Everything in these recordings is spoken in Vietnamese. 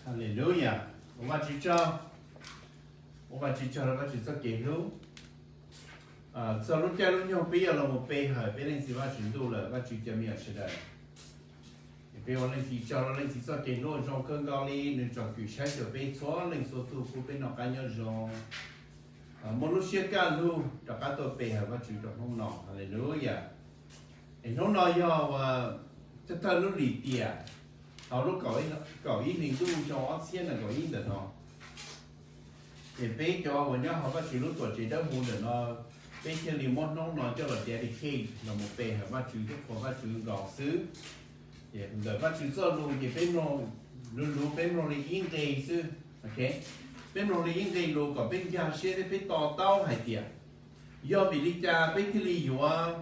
Hallelujah. Ông bà chỉ cho là bà chỉ cho kể lúc sau lúc cha lúc nhau bây giờ là một bê hỏi bê lên gì bà chuyển tu là bà chỉ cho miệng sẽ đây bê ông lên gì cho lên gì cho kể lúc trong cơn gạo đi nên cho cử trái cho bê xóa lên số tu phụ bê nó cá nhau trong một lúc xưa cả luôn cho cá tôi bê hỏi bà chỉ cho không nọ Hallelujah. Nó nói do chắc thà lúc lì tiệt họ lúc cậu ý mình tu cho xiên là cậu ý được nó thì bé cho bọn nhá họ bắt chịu lúc tuổi chỉ đã mua được nó bé chơi liền món nóng nó cho là dedicate là một bé họ bắt chịu lúc họ bắt chịu gạo sứ thì rồi bắt chịu cho luôn thì bé nó luôn bé nó đi yên cây xứ ok bé nó đi yên cây luôn còn bé gia xe bé to tao hay tiệt do vì đi cha bé thì lý do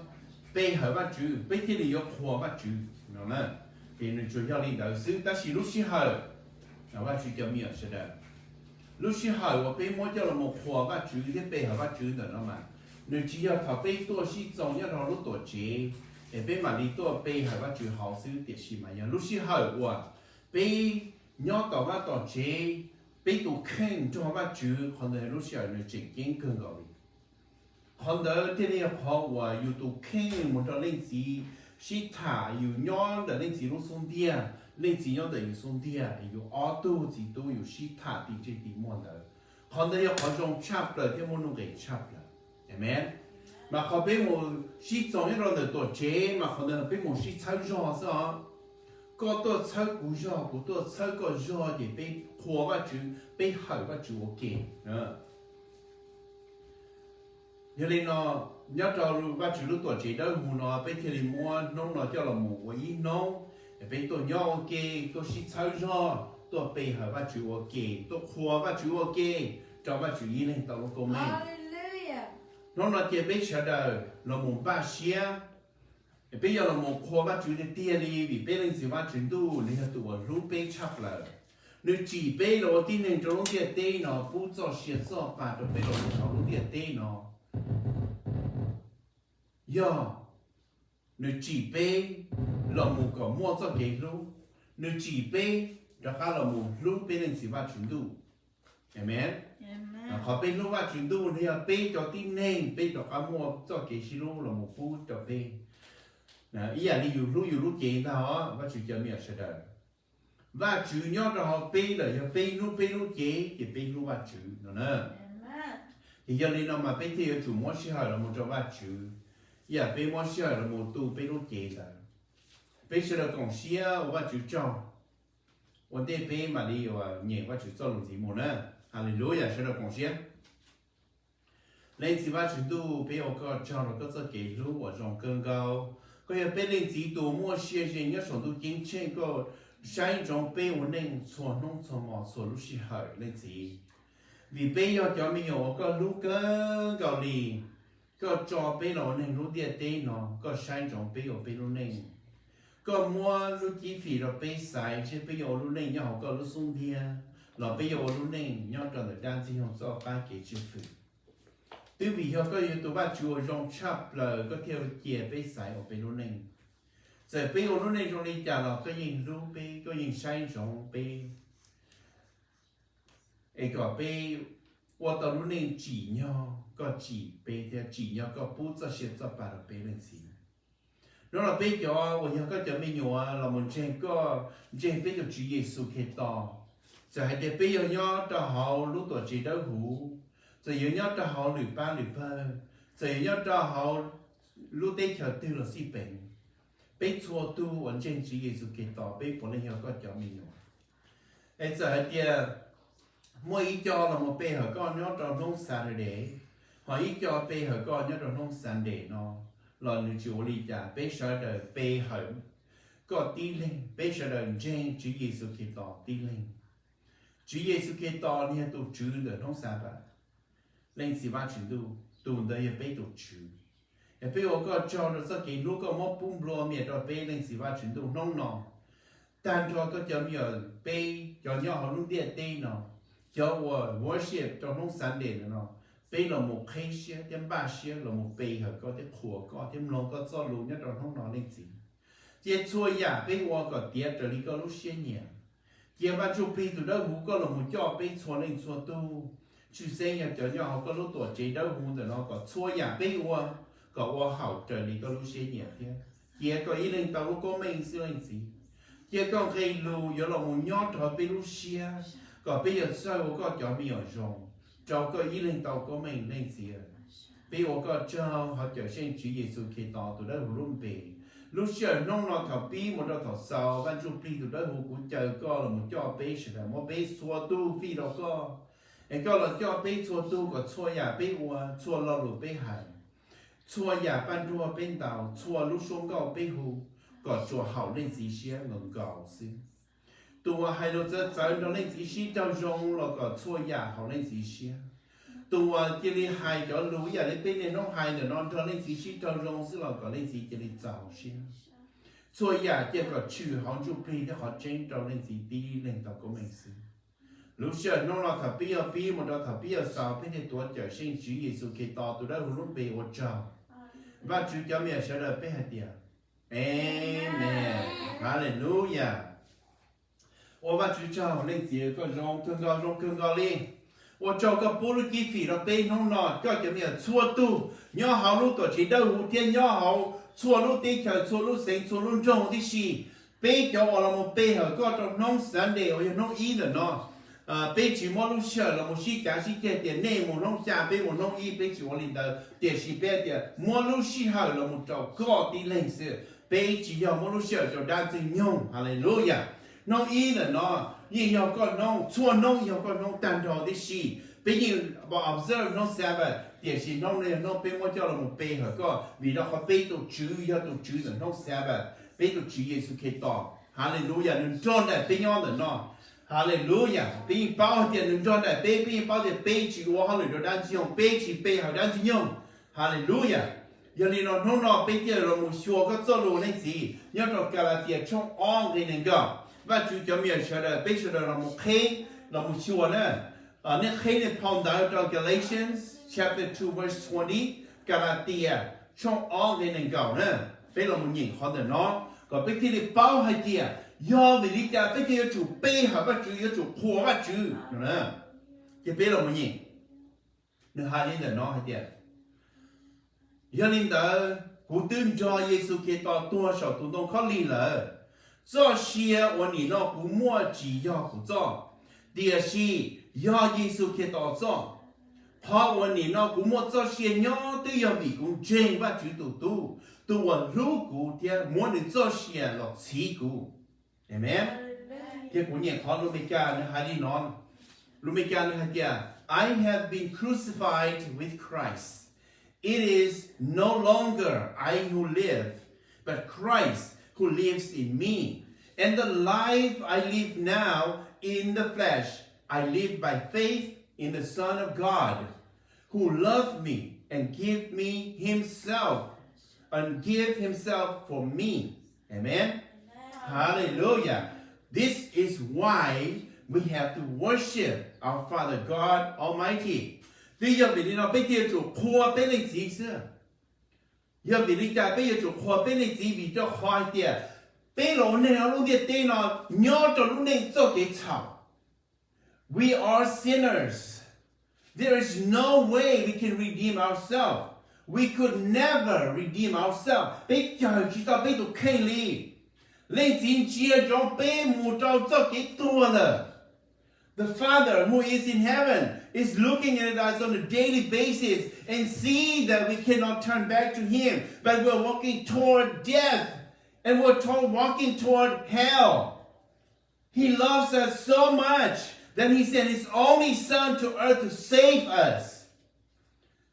bé họ bắt chịu bé thì lý do họ bắt chịu nó nè thì nó chủ yếu đi đầu xứ ta chỉ lúc xí hở nó bắt chịu cho miệng sẽ được lúc xí hở của bé mỗi cho là một họ bắt chịu cái bé họ bắt chịu được nó mà nếu chỉ要thảo béตัวxí trồng nhất là lúc tuổi trẻ để bé mà điตัวbé họ bắt chịu hậu xứ tiệt xí mà lúc xí hở của bé nhớ tàu bắt tuổi trẻ bé tuổi khen cho họ bắt chịu còn là lúc xí hở nó chỉ kiến cơn gọi còn đó thế này họ của yêu tuổi khen một trò lên gì xí thả yêu nhon để lên gì lúc xuống địa lên gì nhon để yêu xuống địa yêu ô tô gì都有xí thả đi trên đi mua đó còn đó họ trong chắp rồi thế muốn nó给chắp了 amen mà họ biết một xí trong cái đó là tổ chế mà họ là biết một xí chơi gió sao có tổ chơi cú gió có tổ chơi có gió thì biết hoa bắt chữ biết hở bắt chữ ok cho nên nó nhớ cho bắt chữ lúc tuổi trẻ đó hù nó biết thì mua nông nó cho là một cái nông biết tôi nhớ ok tôi xí chơi gió tôi biết hở bắt chữ ok tôi hoa bắt chữ ok cho bắt chữ ý lên tao lúc công lên nó là cái biết sao đời là một ba xía bây giờ là một khoa bắt chữ để tiền đi vì biết lên gì bắt chữ tu nên là tụi rút biết chấp lại nếu chỉ biết là tin nên cho lúc tiền tê nó phụ cho xịt cho và cho biết là cho lúc tiền tê nó giờ nếu chỉ biết là một cái mua cho cái lúc nếu chỉ biết đó là một lúc biết lên gì bắt chữ tu amen họ bên lúc mà chuyển tu thì họ bên cho tin nên bên cho cá mua cho cái xí lô là một phút cho bên nè ý là đi dù lúc chế đó và chịu cho miệng sẽ đời và chịu nhớ cho họ bên là họ bên lúc chế thì bên lúc mà chịu nữa nè thì giờ nên mà bên thì chủ mua xí hỏi là một cho ba chịu ý là bên mua xí hỏi là một tu bên lúc chế rồi bên sẽ là còn xí và chịu cho vấn đề bên mà đi và nhẹ và chịu cho làm gì một nè Hallelujah, sẽ được công xiên. Lên chỉ bắt chúng tu bây giờ có cho nó có cái lúc ở trong cơn gạo. Có thể bên lên chỉ tu mua xe xe nhớ số tu kinh trên có sai trong bây giờ nên số nông số mỏ số lúc xí hỏi lên chỉ. Vì bây giờ cho mình có lúc cơn gạo đi có cho bây giờ nên lúc địa tê nó có sai trong bây giờ nên có mua lúc chi phí rồi bây sai chứ bây giờ lúc nên nhau có lúc sung địa là bây giờ lúc này nhau trong thời gian chỉ không cho ba cái chi phí. Từ vì họ có yếu tố ba chùa trong chắp là có theo chia bây sai ở bên lúc này. Giờ bây giờ lúc này trong này trả là có những lúc bây có những sai trong bây. Ấy có bây qua tàu lúc này chỉ nhau có chỉ bây theo chỉ nhau có bút cho sẽ cho bà là bây lên gì. Nó là bây giờ họ có cho mình nhỏ là một trên có trên bây giờ Chúa Giêsu Kitô giờ hãy để bây giờ nhớ cho họ lúc tuổi trẻ đấu hữu giờ nhớ cho họ lười ba giờ nhớ cho họ lúc tết chờ tiêu là si bệnh bây chùa tu vẫn trên chỉ Giêsu Kitô bây bọn này có cho mình rồi bây giờ hãy để mỗi ý cho là một bây họ con nhớ cho nông sản để họ ý cho bây họ con nhớ cho nông sản để nó là người chủ lý trả bây giờ đời bây họ có tí lên bây giờ đời trên chỉ Giêsu Kitô tí lên Chúa Giêsu Kitô ni tu chữ được không sao cả lên xí ba chữ tu đây bây tu chữ bây giờ có cho nó sẽ cái lúc có một bún bò miệt rồi bây lên xí ba chữ tu nông nọ tan cho có cho nhiều bây cho nhau họ lúc điện tê nọ cho worship cho nông sản để nọ bây là một khai xia thêm ba xia là một bây họ có thêm khổ có thêm nông có cho luôn nhất rồi nông nọ lên xí chỉ chua ya bây giờ có tiệt rồi đi có lúc xia nhẹ kia ba chụp pi từ đâu hú có là một cho bé xóa lên xóa tu chú sinh nhà cho nhau có lúc tuổi chế đâu hú từ nó có xóa nhà bé qua có qua hậu trời đi có lúc xe nhẹ kia có ý lên tàu lúc có mình xưa lên gì kia có gây lù giờ là một nhót thôi bé lúc xe có bây giờ sao có cho mình ở rồng cho có ý lên tàu có mình lên gì bé có cho họ trở sinh Chúa Giêsu Kitô từ đó luôn bé lúc xưa nông nó thảo pi một đó thảo sao văn chụp pi từ đó hú cũng chờ có là một cho bé sẽ là một bé xóa tu phi đó có anh có là cho bé xóa tu có xóa nhà bé qua xóa lo lụt bé hải xóa nhà ban đua bên tàu xóa lúc xuống cao bé hú có xóa hậu lên gì xía ngẩng cao xí tụi hai đứa giờ giờ nó lên gì xí tao rong là có xóa nhà hậu lên gì xía tụi chỉ đi hai chỗ lúa giờ lên bên này nó hai nữa nó cho lên gì xí tao rong xí là có lên gì chỉ đi giàu xí xóa nhà chỉ có chữ họ chụp pi để họ change cho lên gì đi lên tàu của mình xí lúc xưa nó là thằng pi một đó thằng pi sao bên này tuổi trở sinh Chúa Giêsu Kitô từ đó lúc bị ở trong và Chúa cho mình sẽ được bên hạt tiền Amen Hallelujah 我把主教令节个容更高哩，我找个布鲁基费了被弄了，叫什么错度，鸟好路多知道五天鸟好错路地球错路生错路中的事，被叫我了么被和个种弄三的，我要弄一的喏。被举莫路小了，我是讲是点内幕弄下被我弄一被举我领导点是别点莫路小好了，我找高的领事被举要莫路小就单子用，哈利路亚。弄一的喏，也要个弄错弄要个弄单头的事，被你不 observe 弄三个，点是弄呢弄被我叫了我背和个，为了和背都主要都主的弄三个，背都主耶稣基督，哈利路亚，能装的被样的喏。哈利路亚，被包的能装的被包的被去我哈利路亚用被去被好单子用，哈利路亚。要你弄弄了被的了，我学个走路那些，要到加拉地从昂的那个。và chú cho mình sẽ là bây giờ là một khay là một chùa nữa nên khay này phong đạo trong Galatians chapter 2 verse 20 Galatia trong all cái này cầu nữa bây là một nhìn khó để nó còn bây giờ bao hai kia do vì lý do bây giờ chủ bây hả và chủ chủ khổ và chủ nữa thì bây là một nhìn nên hai đến để nó hai tiền do nên đó cụ tin cho Giêsu Kitô tua sầu tụ đông khó lì lợ 这些我你那不莫只要不做，第二是要耶稣基督做，好我你那不莫这些鸟都要为公真把主都我如果的莫能这些了持股 ，amen。这古年考路没干的还得喏，路没干的还讲 ，I have been crucified with Christ. It is no longer I who live, but Christ who lives in me. And the life I live now in the flesh, I live by faith in the Son of God, who loved me and gave himself for me. Amen? Hallelujah. This is why we have to worship our Father God Almighty. Tuy giờ vì nó bây giờ chủ khoa bên này gì xưa? Giờ vì lý do bây giờ chủ khoa bên này gì vì cho khoai tiền. Bây giờ này nó lúc điện tên nó nhớ cho lúc này cho cái chào. We are sinners. There is no way we can redeem ourselves. We could never redeem ourselves. Bây giờ chỉ ta bây giờ khen lý. Lên chính chia cho bây mù cho cái tua là. The Father who is in heaven is looking at us on a daily basis and see that we cannot turn back to Him, but we're walking toward death and we're walking toward hell. He loves us so much that He sent His only Son to earth to save us.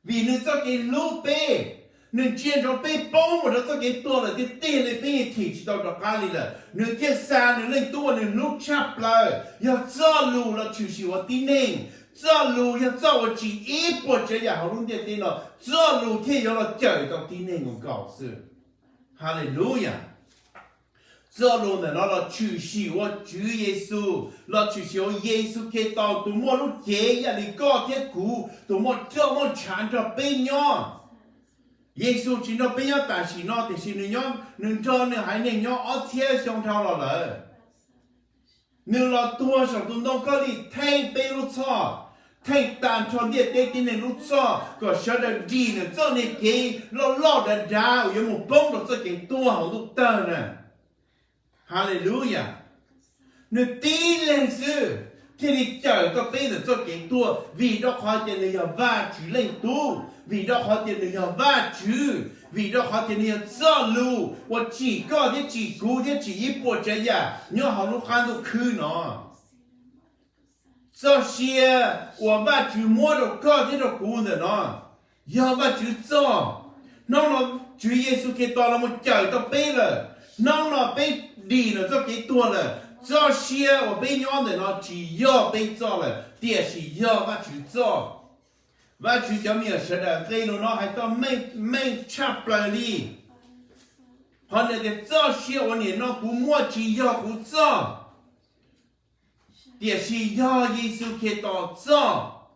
Vì nếu cho cái lúc bê, nếu chiên cho bê bông một đó cho cái tua là cái tên này bê thì chỉ tao đọc ra là nếu cái xa nếu lên tua nếu lúc chắp lời, ya cho lù là chủ sĩ của tín hình, cho lù ya cho của chỉ ít bộ chế ya họ luôn điện tin là cho lù thì ya là trời tao tín hình của cậu sự. Hallelujah. Cho lù là nó là chủ sĩ của Chúa Giêsu, là chủ sĩ của Giêsu Kitô, tụi mua lúc chế ya đi có thiết cú, tụi mua cho mua chán cho bên nhau. Giêsu chỉ nói bây giờ ta chỉ nói thì xin nhau nương cho nương hãy nương nhau ở thiên sông thao là nếu là tua sầu tụi nó có đi thay bê lúc cho thay tàn tròn địa tê tin này lúc cho có sợ là gì nữa cho nên cái lo đã ra ở một bông được cho cái tua họ lúc tơ nè hallelujah nếu tí lên sư thì đi chờ có bê được cho cái tua vì đó khó tiền người va chữ lên tu vì đó khó tiền người va chữ vì đó khó tiền người cho lu 我chỉ có thế chỉ cú thế chỉ一波这样你好路看都去呢这些我把主摸到高这个股的呢，要把主做，那么主耶稣给到了我教到背了，那么背里了这给多了，这些我背娘的呢，只要背做了，但是要把主做，把主叫咩事的，给了呢还到没差不离，好那个这些我呢那股摸只要股做。也是要耶稣给到做，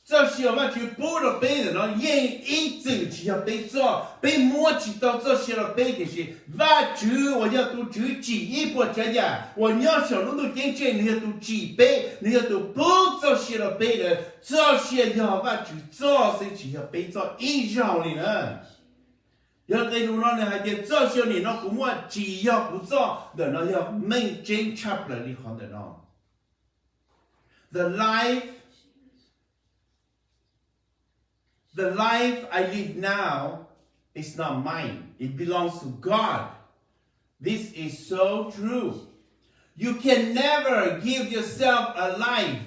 这些我就不了背的了，人一直只要背做，背摸知道这些了背的是，我主我要都主记一波这样，我要小路都跟着你要都记背，你要都不这些了背的，这些要我主做，是只要背做一样的呢。要给路上呢，还得这些你那古摸只要不做的，那要没真差不了的好的呢。The life I live now is not mine. It belongs to God. This is so true. You can never give yourself a life,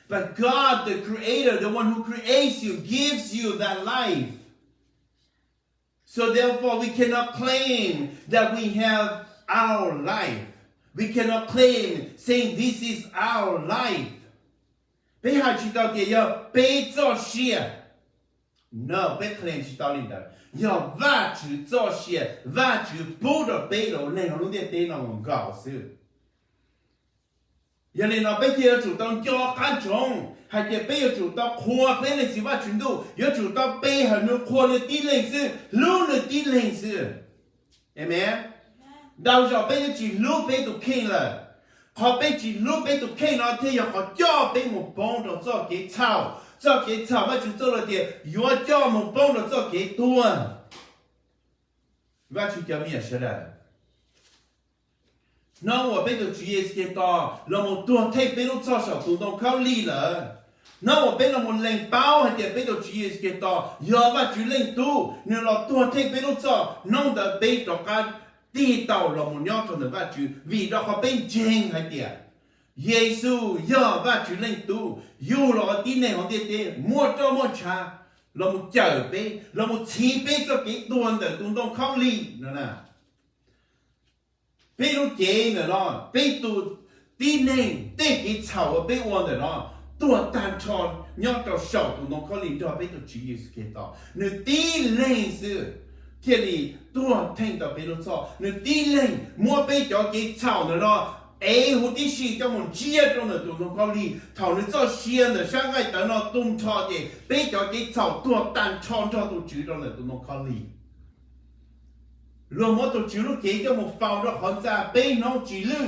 but God, the Creator, the one who creates you, gives you that life. So therefore, we cannot claim that we have our life. We cannot claim saying this is our life. 被他知道的要被做些 ，no 被 claim 知道领的，要挖去做些，挖去不的被了，内容的对那种搞事。原来那被他主动叫看重，还得被要主动扩被那些挖程度，要主动被很多扩的低类似，路的低类似，明白？到时候被只路被都看了。họ bây chỉ lúc bây tụi khi nó thì họ cho bây một bông đồ cho cái chảo mà chúng tôi là thì yếu cho một bông đồ cho cái tua và chúng ta biết sẽ là nó ở bây giờ chỉ là cái to là một tua thay bây lúc cho sở tụi nó khao ly là nó ở bây là một lệnh bao hay thì bây giờ chỉ là cái to yếu và chỉ lệnh tu nếu là tua thay bây lúc cho nó đã bây giờ cái đi tàu là một nhóm trong đó chữ vì đó họ bên trên hay tiệt Giêsu giờ và chữ lên tu dù là tin này họ tiệt mua cho mua cha là một chở bên là một chi bên cho cái tuần để tuần đông không ly nữa nè bên nó chế nữa nó bên tu tin này tên cái chảo ở bên uốn nữa nó tuần tan tròn nhóm trong sầu tuần đông không ly cho bên tu chữ Giêsu cái đó nếu tin lên sự thiên lý tua thanh tạo bê lô cho nếu đi lên mua bê cho cái chảo nữa đó ấy hút đi xì cho một chia trong nữa tụi nó có lý thảo nó cho xiên nữa sang ngày tới nó tung cho thì bê cho cái chảo tua tan tròn cho tụi chữ trong nữa tụi nó có lý rồi mỗi tụi chữ nó kể cho một phòng đó họ ra bê nó chỉ lư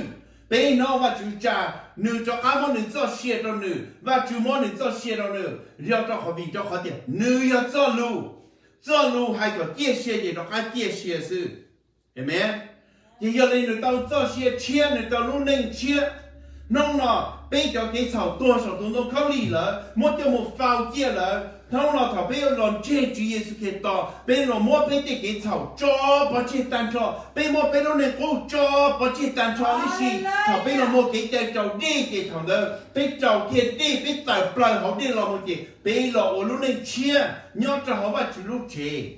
bê nó và chữ trả nữ cho cá món nữ cho xiên trong nữ và chữ món nữ cho xiên trong nữ rồi cho họ vì cho họ tiền nữ要做路这路还有界限的，还界限是，明白？你要你到这些钱，你到路能钱，弄了被叫给炒多少都能考虑了，没叫我放借了，弄了他被让这主也是给到，被让没被的给炒，抓不去单炒，被没被让那个抓不去单炒的是，他被让没给在炒地给他的，被炒给地被带不来好的了么的，被让我路能钱，你要找好把去路钱，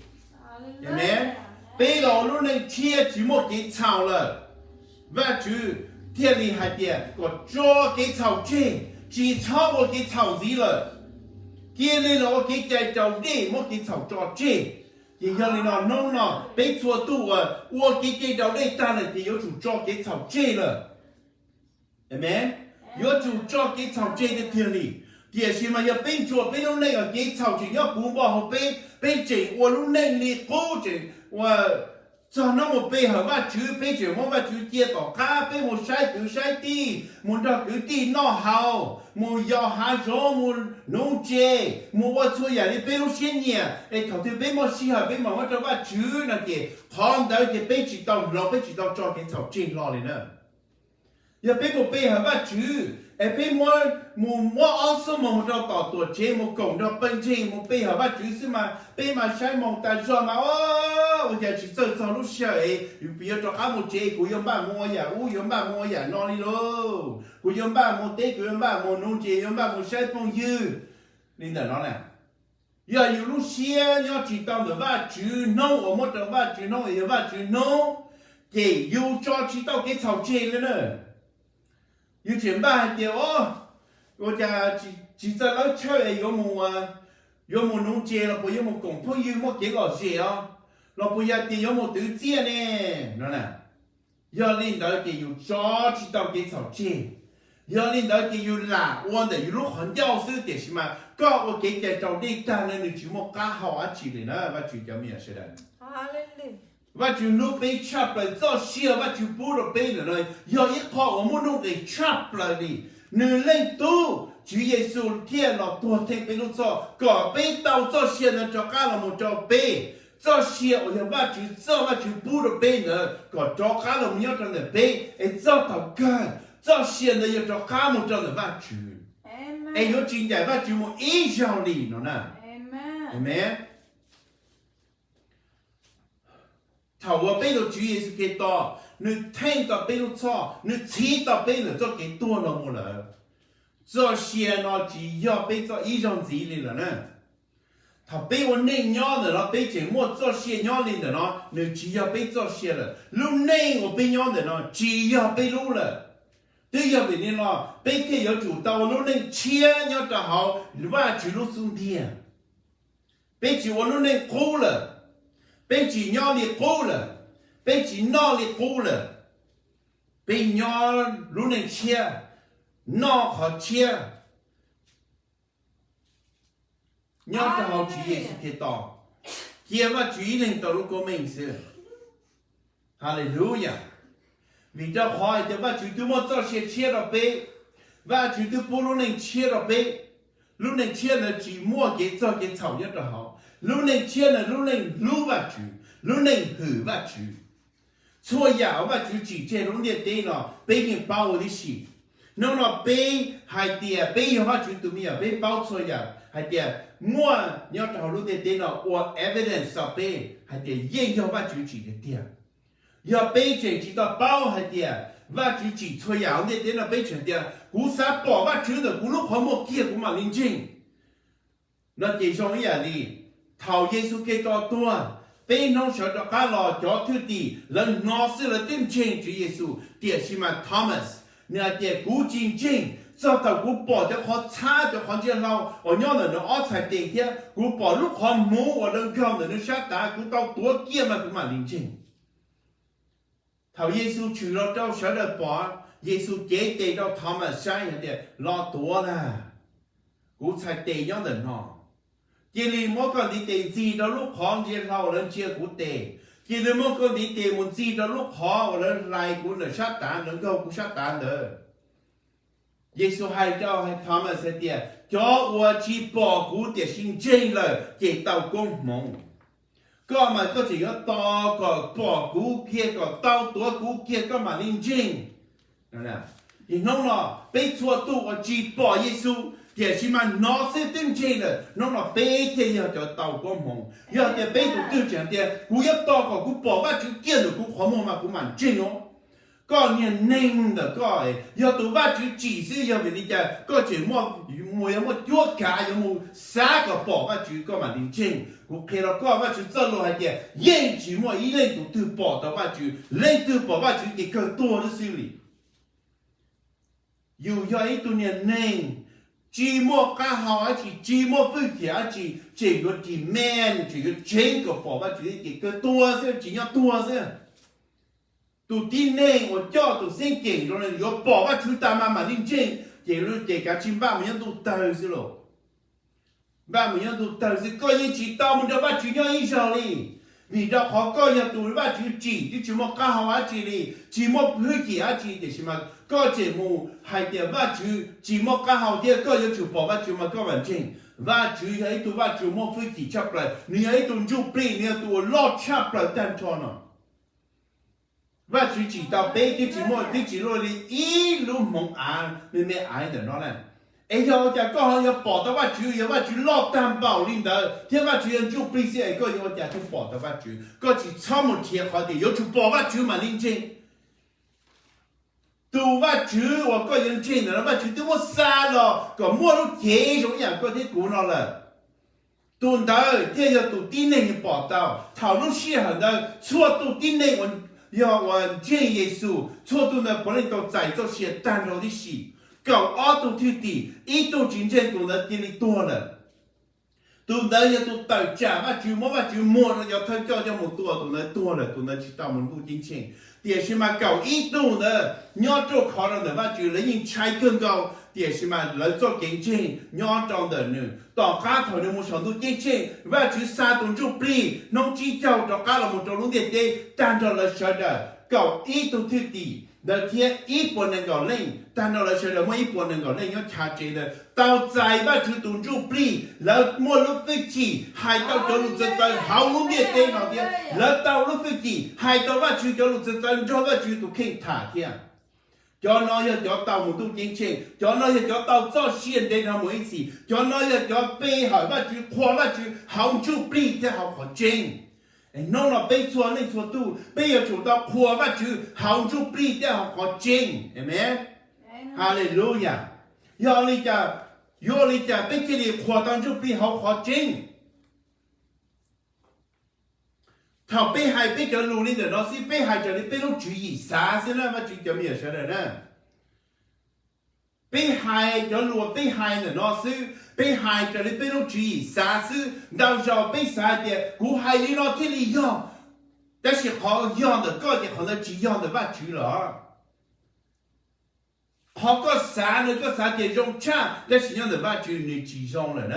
明白？被让路能钱只没给炒了，我就。天理还点，我抓给炒这，只炒我给炒gì了，天理了我给在炒这，我给炒抓这，天理了弄了，被错度啊，我给在炒这，当然就有主抓给炒这了，明白？有主抓给炒这的天理，也是嘛，要被做被弄那个给炒这，要不把好被这我弄那里搞这我。cho nó một bê hở ba chữ bê chuyển một ba chữ chia tỏ cá bê một sai ti một đợt cứ ti nó hào một giò há gió một nông chè một vợ xuôi nhà đi bê lúc xuyên nhẹ để thầu thì bê một xí hở bê mà cho ba chữ là kì thòng tới thì bê chỉ tao lo bê chỉ tao cho cái thầu trên lo này nữa giờ bê một bê hở ba chữ bê mua áo sơ một đợt tỏ tuổi chế một cổng đợt bên trên một bê hở ba chữ xí mà bê mà sai một tài do mà我就去做路线诶，又不要做阿木姐，古样把摸呀，乌样把摸呀，哪里咯？古样把摸得，古样把摸弄姐，样把摸晒风雨，领导哪呢？要有路线，要知道的话就弄，我们的话就弄，也话就弄，给有抓知道给吵架了呢。有钱办的哦，我家只在那车诶有木啊，有木弄姐了，不有木公婆有木给老些啊。เราพยายามที่จะมุ่งถึงเจ้าเนี่ยนั่นแหละยอดลินดาที่อยู่จอที่ต้องเกี่ยวกับเจ้ายอดลินดาที่อยู่หล่าวันเดียวอยู่รู้หันยาวซื้อเดี๋ยวใช่ไหมก็ว่าเกี่ยวกับเด็กตาเนี่ยหนึ่งชั่วโมงก้าวอาชีพเลยนะว่าจู่จะมีอะไรได้ว่าจู่ลูกไปชับเลยเจ้าเชี่ยวว่าจู่พูดไปเลยยอดอีกข้อว่ามุ่งลูกไปชับเลยดิหนึ่งเล่นตู้主耶稣天了多天被路做，个被到做些人做干了么做被。做些我要把就做把就不的背呢，个做卡了么要真的背，哎做到干，做些呢要做卡么真的把就，哎有今天把就么影响力了呢，amen。头我背到主耶稣给到，你听到背到错，你听到背了做给多了么了，做些呢只要背做影响力了呢。他被我那鸟的了，被这么做些鸟的了，你只要被做些了，路内我被鸟的了，只要被路了，对要被你了，被天要主到路内钱要得好，万只路送天，被这我路内够了，被这鸟里够了，被这鸟里够了，被鸟路内钱，鸟和钱。nhớ cho họ chỉ Giêsu Kitô, kia mà chỉ lên tàu lúc của mình xưa, Hallelujah. Vì cho hỏi cho bà chỉ tu một cho chia đó bé, và chỉ tu bố lúc này chia đó bé, lúc này chia là chỉ mua cái cho cái thảo nhất đó họ, lúc này chia là lúc này lưu và chủ, lúc này hử và chủ, xua giả và chủ chỉ lúc này đây nó bé những bao đi xí, nó bé hai tia bé họ chủ tu mi à bé bao xua giả hai tia mua nhớ trào lúc này nó or evidence sao bé hay để yên cho ba chữ chỉ để tiền giờ bé chỉ tao bao hay tiền và chữ chỉ thôi áo này nó bé chuyển tiền cú sa bỏ ba chữ được cú lúc họ một kia cũng mà linh chính nó chỉ trong ý là gì thầu Giêsu Kitô tua bé nó sợ cho cá lò cho thứ gì lần nó sẽ là tin chính chữ Giêsu tiền xí mà Thomas nè tiền cú chính chính cho tao cú bỏ cho họ xa cho họ chơi lâu ở nhau là nó ót phải tiền kia cú bỏ lúc họ mua ở đơn cao là nó sát đá cú tao tua kia mà cũng mà linh trình thầu Giêsu trừ lo trâu sợ được bỏ Giêsu chế tiền đâu thầm mà sai hả để lo tua nè cú xài tiền nhau là nó chỉ li mỗi con đi tiền gì đó lúc họ chơi lâu lên chia cú tiền chỉ li mỗi con đi tiền một gì đó lúc họ lên lại cú là sát đá đơn cao cú sát đá nữa Giêsu hay cho hay Thomas sẽ tiền cho我去保护的心真了给到公蒙ก็มันก็จะ要ต่อก็保护เกี่ยวกับต่อตัวกูเกี่ยวกับมาลิงจริงนั่นแหละอีน้องเนาะไปชัวตัวจีบอเยซูเดี๋ยวชิมันนอเสตึงจริงเลยน้องเนาะไปเที่ยวจะต่อ公蒙要เดี๋ยวไปตัวตัวเดี๋ยวกู要ต่อก็กูบอกว่าจะเกี่ยวกูขอมองมากูมันจริงเนาะก็เนี่ยนิ่ง的ก็要ตัวว่าจะจี是要ไปนี่จะก็จะมัวยังมัวยั่วกายังมัวสาก็บอกว่าจะก็มาจริงกูเคยเราก็ว่าจะเจอโลหะเดียยิ่งจีมัวอีเล่นตัวบอกแต่ว่าจะเล่นตัวบอกว่าจะเกิดตัว的สิ里อยู่要一ตัวเนี่ยนิ่งจีมัวก้าหาจีมัวฟื้นเสียจีก็จีแมนจีก็เชงก็บอกว่าจะเกิดตัวเสียจี要ตัวเสียตัวที่เน่ง我叫ตัวเส้นเก่งตรงนั้น有บอกว่าชุดตามาจริงๆเจ้ารู้เจ้าการชิมบ้ามันยังตัวเตอร์สิโลบ้ามันยังตัวเตอร์สิก็ยังจีตามันจะว่าชุดยังอีกชาวลี vì đó họ có nhà tụi ba chữ chỉ chứ một cá hoa chỉ đi chỉ một hơi chỉ á chỉ để xem mà có chỉ mù hai tiền ba chữ chỉ một cá hoa tiền có nhà chữ bỏ ba chữ mà có bản trình ba chữ ấy tụi ba chữ một hơi chỉ chấp lại ni ấy tụi chụp plei ni tụi lót chấp lại tan cho nó ba chữ chỉ tao bé cái chỉ rồi đi ý lúc mong ăn nên mẹ ai để nó này ấy giờจะก็要bỏ到ว่าชื่อว่าชื่อลอบตามเป่าลินเดอเทียว่าชื่อจุปริเสียก็要จะ就bỏ到ว่าชื่อก็只超么贴好的有就bỏว่าชื่อ嘛ลินจิดูว่าชื่อ我个人听的ว่าชื่อตัว杀了ก็มั่วรู้เท种อย่างก็ที่กูนั่นแหละตัวเดอเทีย要ตัวที่หนึ่งbỏ到讨论些很的错ตัวที่หนึ่ง要我见耶稣错ตัว呢不能够在做些单柔的事cậu ở tụ thi tỷ ý tụ chính trên tụ nó tiền đi tua rồi tụ đấy giờ tụ tự trả và chịu mua rồi giờ thôi cho một tua rồi tụ nó chỉ tao muốn tụ chính trên tiền xem mà cậu ý tụ nữa nhớ chỗ khó rồi và chịu lấy những trái cơn cậu tiền xem mà lấy cho chính trên nhớ trong đời nữa tỏ cá thôi được một số tụ chính trên và chịu xa tụ chụp đi nông chi châu cho cá là một chỗ luôn tiền tê tan cho là sợ đời cậu ý tụ thi tỷ đời thiên ít buồn nên gọi lên, ta nói là sẽ là mấy ít buồn nên gọi lên nhớ trả chế là tao dài ba thứ tụi chú pli là mua lúc với chỉ hai tao cho lúc chân chân hậu lúc địa tên nào kia là tao lúc với chỉ hai tao ba chú cho lúc chân chân cho ba chú tụi khen thả kia cho nó cho tao một tu chính trị cho nó cho tao cho xuyên đến nó mới gì cho nó cho bê hỏi ba chú khoa ba chú hậu chú pli theo học họ trên nó là bây giờ nên số tu bây giờ chúng ta khoa bắt chữ hậu chú pli để học có chính amen hallelujah yo li cha bây giờ đi khoa tăng chú pli học có chính thảo bây hai bây giờ lù lên để nó xin bây hai giờ đi bây lúc chú ý xa xin là mà chú cho mình sẽ nè bây hai cho lùa bây hai là nó sư bây hai cho đến bây lúc chỉ xa sư đào giờ bây xa thì cú hai lý nó thiên lý do但是họ用的个点可能只用的把住了họ có xa nữa có xa thì dùng cha但是用的把住你只用了呢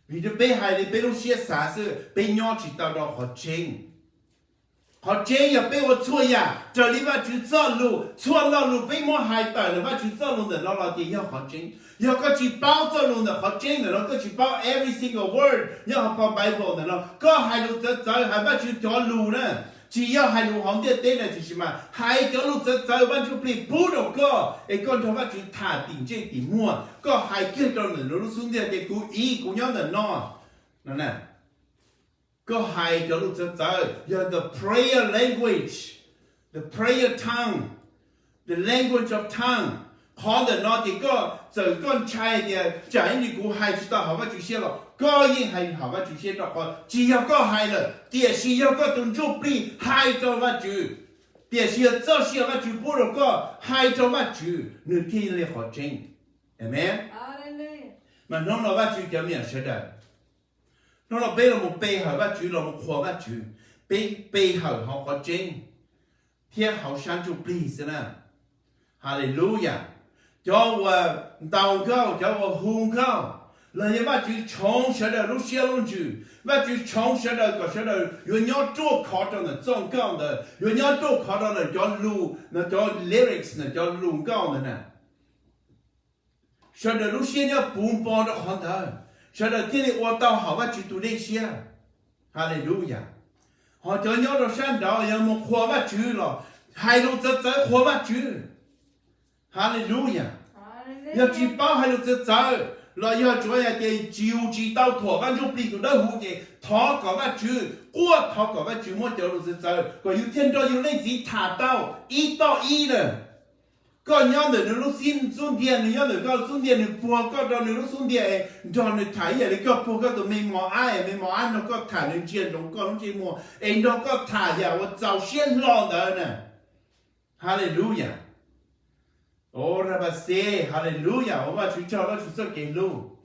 vì đó bây hai thì bây lúc xe xa sư bây nhỏ chỉ tạo đó họ chính họ chế giờ bây giờ chua ya trở đi vào chữ cho lù chua lo lù bây mua hai tờ là vào chữ cho lù để nó là gì nhau họ chính giờ có chỉ bao cho lù là họ chính là nó có chỉ bao every single word nhau họ có Bible là nó có hai lù cho hai vào chữ cho lù nè chỉ要hai lù hỏng địa tên là chỉ mà hai cho lù cho vào chữ pli bù đâu có cái con thằng vào chữ thả tiền trên tiền mua có hai kia cho nó xuống địa để cú ý cú nhau là nó nè có hai cho lúc tới the prayer language the prayer tongue the language of tongue khó để nó thì có giờ con trai thì trái như cú hai chúng ta học vào chữ xe rồi có những hai học vào chữ xe rồi còn chỉ có hai là địa sĩ có tuần chụp đi hai cho vào chữ địa sĩ cho xe vào chữ bù rồi có hai cho vào chữ nửa khi là họ chính amen mà nó vào chữ cho mình sẽ được nó là bây là một bê hở bắt chữ là một khóa bắt chữ bê hở họ có trên thiên họ sáng chụp đi thế nào hallelujah cho tàu cao cho hùng cao là những bắt chữ chống sẽ được lúc xe luôn chữ bắt chữ chống sẽ được có sẽ được rồi nhớ chỗ khó cho nó trong cao đó rồi nhớ chỗ khó đó là cho lưu là cho lyrics là cho lưu cao này nè sẽ được lúc xe nhớ bùn bò đó hoàn thành sau đó thiên lý ô tao họ bắt chữ tụ đây xia hallelujah họ cho nhau rồi sáng đó giờ một khoa bắt chữ rồi hai lúc tới khoa bắt chữ hallelujah giờ chỉ bao hai lúc tới rồi giờ chúa là cái chiều chỉ tao thua văn dục đi tụ đó hú thì thọ có bắt chữ qua thọ có bắt chữ một chỗ lúc tới còn yêu thiên đó yêu lấy gì thả tao ý nữa có nhau nữa nó xin xuống tiền nhau nữa có xuống tiền nó bùa có đó nó xuống tiền cho nó thấy vậy có bùa có tụi mình mò ăn nó có thả lên trên nó có chỉ mua anh nó có thả vào và giàu xiên lo đó nè hallelujah ô ra bà xe hallelujah ô bà chú cho nó chú cho cái luôn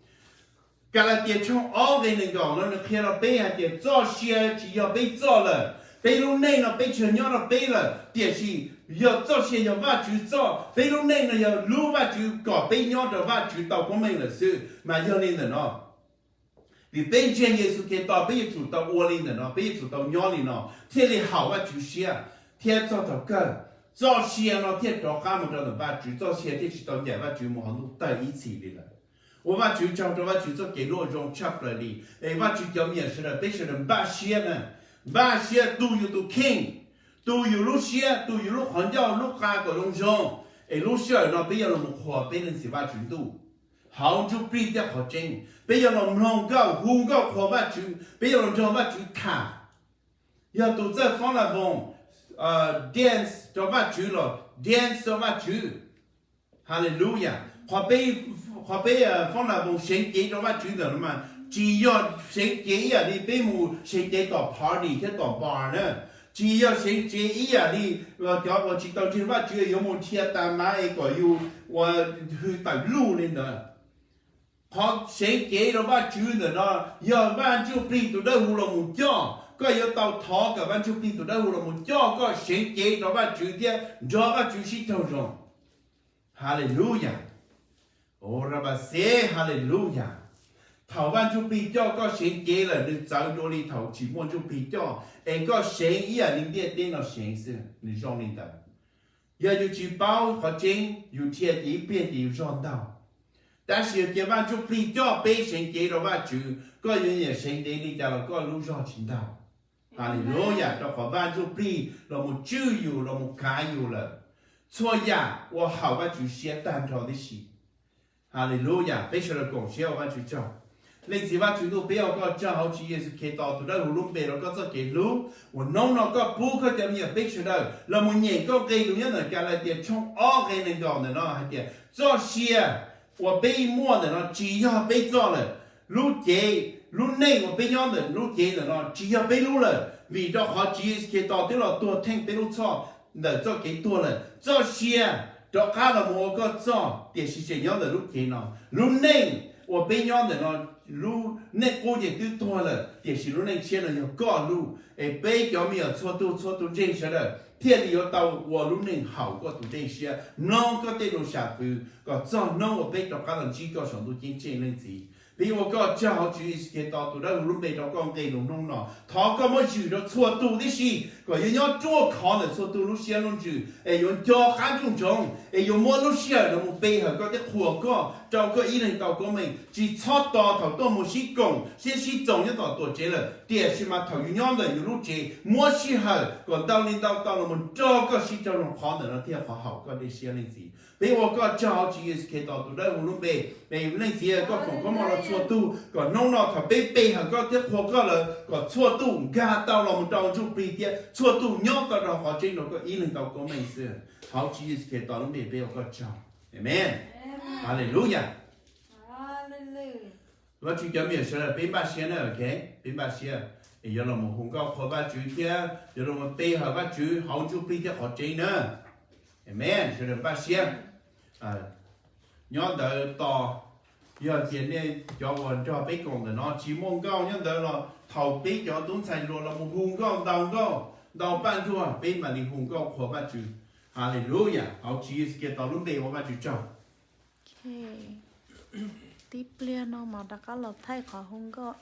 cái là tiền trong all cái này gọi nó khi nó bé hay tiền cho xe chỉ có bé cho là bé lúc này nó bé chơi nhau nó bé là tiền gì giờ cho xe giờ va chữ cho bé lúc này là giờ lưu va chữ có bé nhau đó va chữ tàu của mình là sự mà giờ nên là nó vì bên trên Giêsu Kitô bây giờ chủ tàu uo linh nó bây giờ chủ tàu nhỏ linh nó thế thì hảo và chủ xia thế cho tàu cơ cho xia nó thế cho cả một trong ba chủ cho xia thế chỉ tàu nhẹ và chủ một hàng lúc tại ý chỉ đi了。我把主张着把主做给罗中插了哩，哎，把主叫面是了，别是人把些呢，把些都有都 king， 都有路些，都有路环教路家个龙中，哎，路些那别要那么快，别人是把主都，好就比较好整，别要那么弄个胡个快把主，别要那么把主看，要都在放那种dance 就把主了 ，dance 就把主，哈利路亚，họ bây phong là vùng sinh chế cho bác chú được mà chỉ do sinh chế à đi bây mù sinh chế tỏ party thế tỏ bar nữa chỉ do sinh chế ý à đi và cho bọn chỉ tao chỉ bác chú có một thiên tam mai có yêu và hư tải lưu lên nữa họ sinh chế cho bác chú nữa nó giờ bác chú đi từ đâu là một cho có yêu tao thọ cả bác chú đi từ đâu là một cho có sinh chế cho bác chú thế cho bác chú sĩ thâu rồi hallelujah ô ra bà xe hallelujah thầu ban chú pi cho có sáng chế là được giáo đô đi thầu chỉ muốn chú pi cho em có sáng ý à linh địa tên nó sáng sự你让你的要有去包和真有天地变地让到但是这ban chú pi cho bé sáng chế đó bà chú có những nhà sáng chế đi cho là có lúc cho chính đạo hallelujah cho họ ban chú pi là một chữ yêu là một cái yêu là错呀我好把chú写单条的事哈利路亚，非常的感谢我们主教。另是ว่า主都不要个正好主耶稣基督都在路边了个做给路，我弄那个不可点面非常的，那么年个给路人的家来点从二给人讲的呢，还点这些我被摸的呢，只要被做了，路给路内我被养的路给的呢，只要被路了，为了好主耶稣基督对了多听被路错，那做给多了这些。đó khá là một cái cho để sử dụng nhau là lúc thế nào lúc này ở bên nhau là nó lúc này cô chỉ cứ thôi là để sử dụng này chia là nhiều có lúc ở bên chỗ mình ở cho tu trên sẽ là thiên thì ở tàu ở lúc này hậu có tu trên sẽ nó có thể đồ sản phụ có cho nó ở bên đó khá là chỉ có sản tu trên lên gì vì我个正好主意是给到都在路边头讲给弄弄了，他个么住着错多的事，个人要做考的错多路线路住，哎用教汉中中，哎用么路线都冇背后个的火个，照个一人到个门，只操到头都冇是讲，先是重要到多节了，第是嘛头有样的有路节，么时候个到领导到了么照个是叫人考的那天好好个的线路子。vì我个正好主意是给到都在路边，哎，那些个房个么了错度，个弄了他背后个这火个了个错度，家到了我们到就背的错度，鸟到了好正了个一人到个没事，好主意是给到路边被我个正，amen，哈利路亚，哈利路亚。我去讲咩事了？别把钱了 ，OK， 别把钱。有了我们红高可把主天，有了我们背后把主好就背的好正呢，amen， 是的把钱。nhớ đợi to giờ tiền này cho bọn cho biết còn là nó chỉ mong cao nhớ đợi là thầu biết cho đúng sai rồi là một hùng cao ban thua bên mà đi hùng cao của ba chữ hallelujah họ chỉ cái tàu lúc đây của ba chữ cho tiếp liên nó mà đã có lộc thay khỏi hùng cao